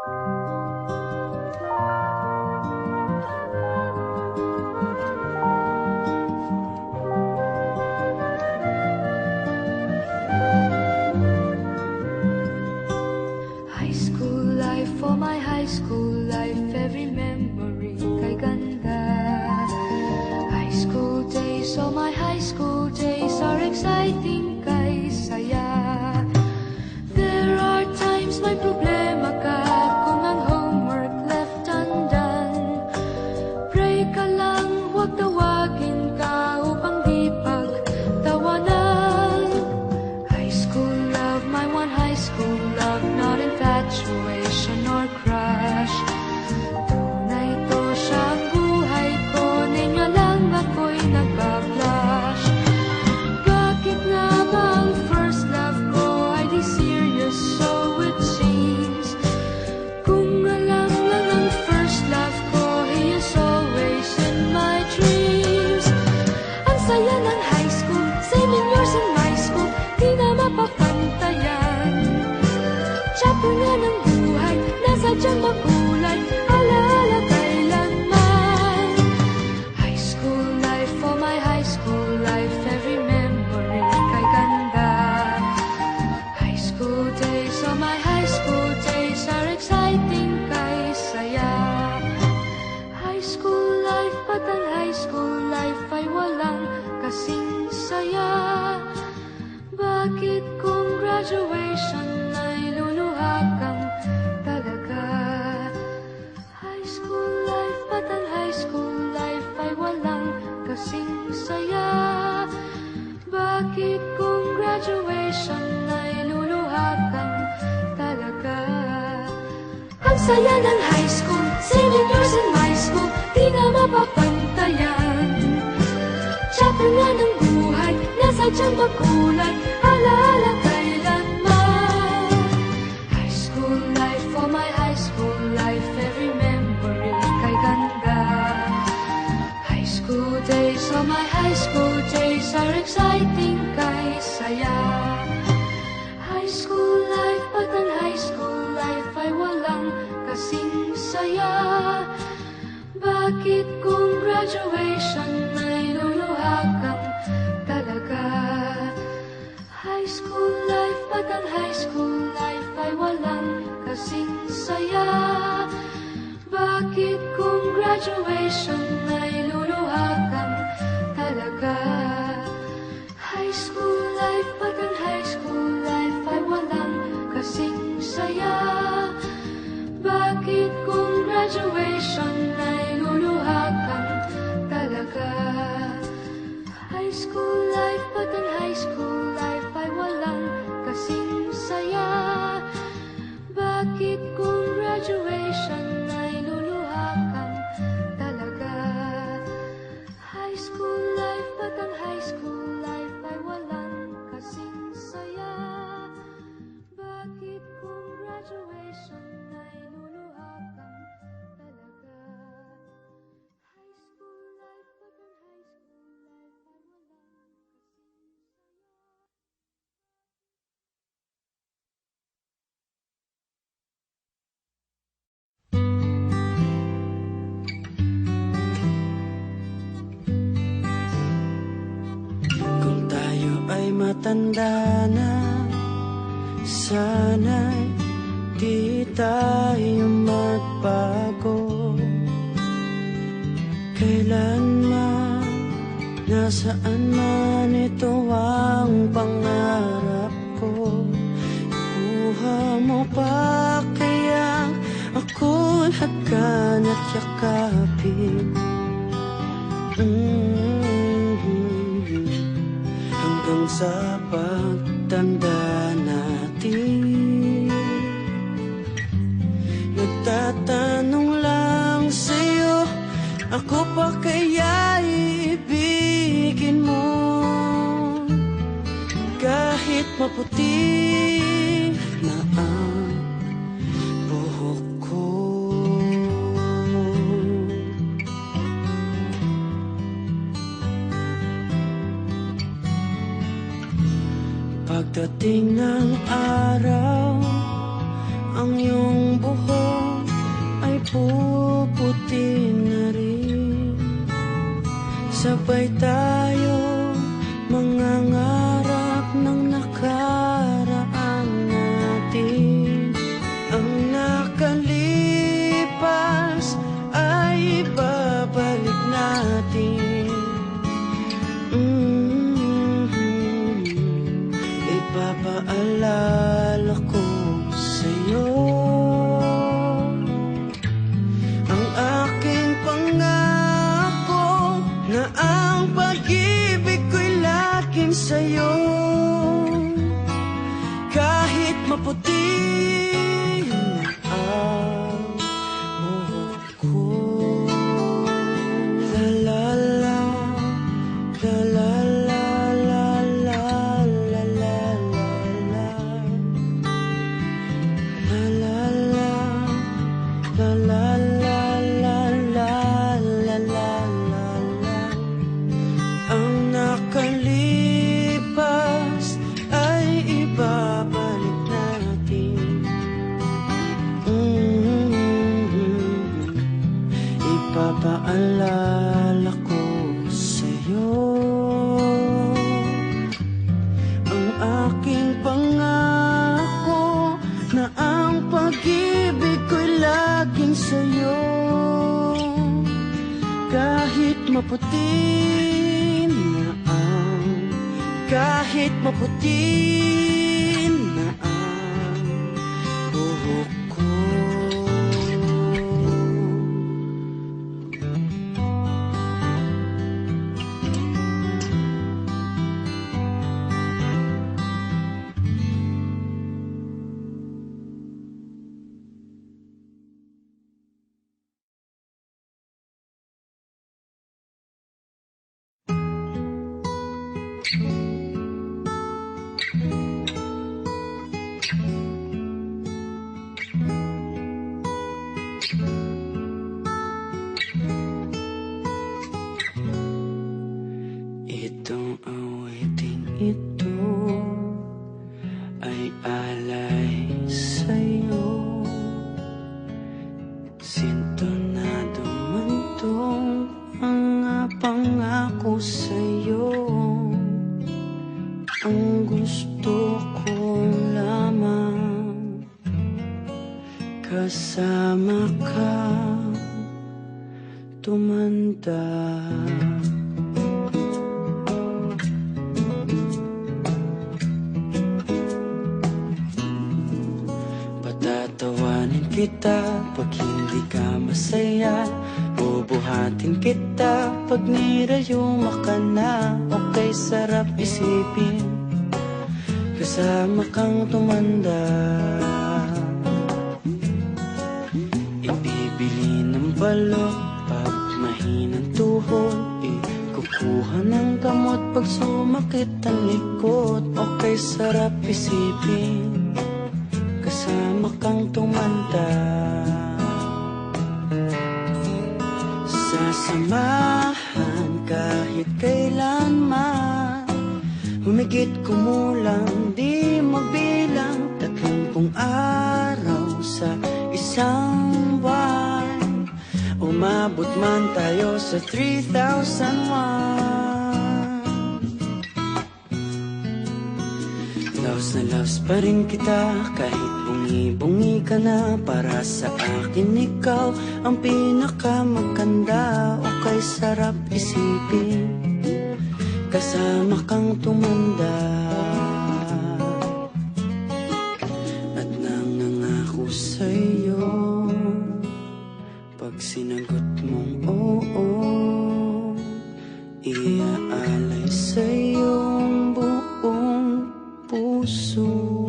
High school life, for my high school life, every memory kay ganda. High school days, oh my high school days are exciting kay saya. There are times may problema ka kung ang homework left undone. Pray ka lang, huwag tawagin ka upang di pagtawanan. High school love, my one high school love, not infatuation or crush. Tunay to siyang buhay ko, niya lang ako'y nagpa-blush. Bakit nga ba ang first love ko ay di serious, so it seems? Kung alam lang ang first love ko, he is always in my dreams. Ang saya ng high school, 7 years in my school, di na mapapantayan. Chapter nga ng buhay, nasadyang makulay, alaala kailanman. High school life, for my high school life, every memory kay ganda. High school days, oh my high school days are exciting kay saya. High school life, ba't ang high school life ay walang kasing saya? Bakit kung graduation ay luluha kang talaga? High school life, ba't ang high school life ay walang kasing saya? Bakit kung graduation ay luluha kang talaga? Ang saya ng high school, 7 years in my school, di na mapapantayan. Chapter nga ng buhay, nasadyang makulay, alaala kailanman. High school life, for my high school life, every memory kay ganda. High school days, oh my high school days are exciting kay saya. High school life, ba't ang high school life ay walang kasing saya? Bakit kung graduation ay luluha kang talaga? High school life, ba't ang high school life ay walang kasing saya? Bakit kung graduation ay luluha kang talaga? High school life, ba't ang high school life ay walang kasing saya? Bakit kung graduation ay luluha kang talaga? High school life, ba't ang high school life ay walang kasing saya? Bakit kung graduation ay luluha kang talaga? High school life, ba't ang high school life ay walang kasing saya? Bakit kung graduation ay luluha kang talaga? High school life, ba't ang high school life ay walang Kung tayo ay matanda na, sana'y di tayo magbago. Kailanman, nasaan man, ito ang pangarap ko. Kuha mo pa kaya ako'y hagkan at yakapin. Hanggang sa pagtanda natin, nagtatanong lang sa'yo, ako pa kaya ibigin mo? Kahit maputi na ang buhok ko. Pagdating ng araw, ang iyong buhok mapuputi na rin. Sabay tayo mangangarap ng nakaraan natin. Ang nakalipas ay ibabalik natin. Ipapaalala ko sa'yo ang aking pangako na ang pag-ibig ko'y laging sa'yo. Kahit maputi na ang buhok ko. La la la, la la la, la la la la la, la la la, la la la, la la la la la. Ang nakalipas ay ibabalik natin. Ipapaalala ko sa'yo ang aking pangako na ang pag-ibig ko'y laging sa'yo. Kahit maputi na ang, kahit maputi na ang buhok ko. Itong awiting ito ay alay sa'yo. Sintonado man itong mga pangako sa'yo. Ang gusto ko lamang kasama ka tumanda. Patatawanin kita pag hindi ka masaya. Bubuhatin kita pag nirayuma ka na. Okay, sarap isipin kasama kang tumanda. Ibibili ng balot pag mahinang tuhod. Kukuha ng gamot pag sumakit ang likod. Okay, sarap isipin kasama kang tumanda. Sasamahan kahit kailanman. Humigit kumulang di mabilang 30 araw sa isang buwan. Umabot man tayo sa 3,001. Loves na loves pa rin kita kahit bungi-bungi ka na. Para sa akin ikaw ang pinakamaganda. Okay, sarap isipin kasama kang tumanda. At nangangako sa'yo pag sinagot mong oo, iaalay sa'yo ang buong puso.